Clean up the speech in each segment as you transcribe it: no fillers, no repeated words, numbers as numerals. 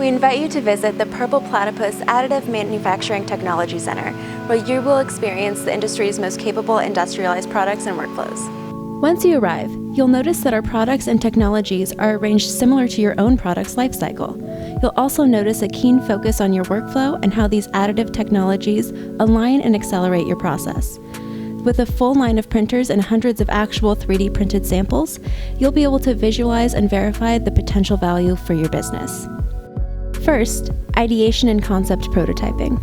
we invite you to visit the Purple Platypus Additive Manufacturing Technology Center, where you will experience the industry's most capable industrialized products and workflows. Once you arrive, you'll notice that our products and technologies are arranged similar to your own product's lifecycle. You'll also notice a keen focus on your workflow and how these additive technologies align and accelerate your process. With a full line of printers and hundreds of actual 3D printed samples, you'll be able to visualize and verify the potential value for your business. First, ideation and concept prototyping.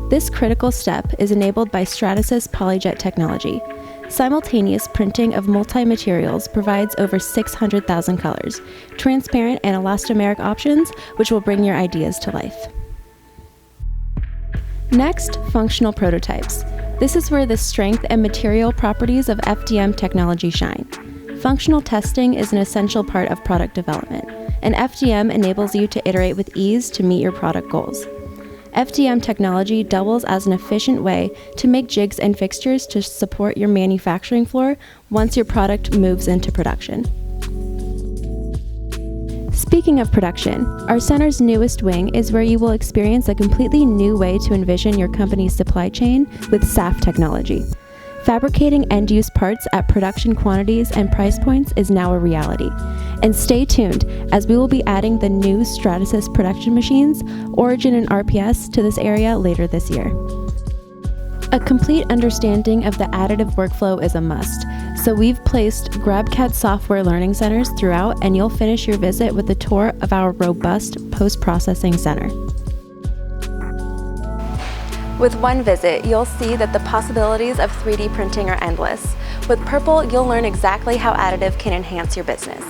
This critical step is enabled by Stratasys PolyJet technology. Simultaneous printing of multi-materials provides over 600,000 colors, transparent and elastomeric options, which will bring your ideas to life. Next, functional prototypes. This is where the strength and material properties of FDM technology shine. Functional testing is an essential part of product development, and FDM enables you to iterate with ease to meet your product goals. FDM technology doubles as an efficient way to make jigs and fixtures to support your manufacturing floor once your product moves into production. Speaking of production, our center's newest wing is where you will experience a completely new way to envision your company's supply chain with SAF technology. Fabricating end-use parts at production quantities and price points is now a reality. And stay tuned, as we will be adding the new Stratasys production machines, Origin and RPS, to this area later this year. A complete understanding of the additive workflow is a must, so we've placed GrabCAD software learning centers throughout, and you'll finish your visit with a tour of our robust post-processing center. With one visit, you'll see that the possibilities of 3D printing are endless. With Purple, you'll learn exactly how additive can enhance your business.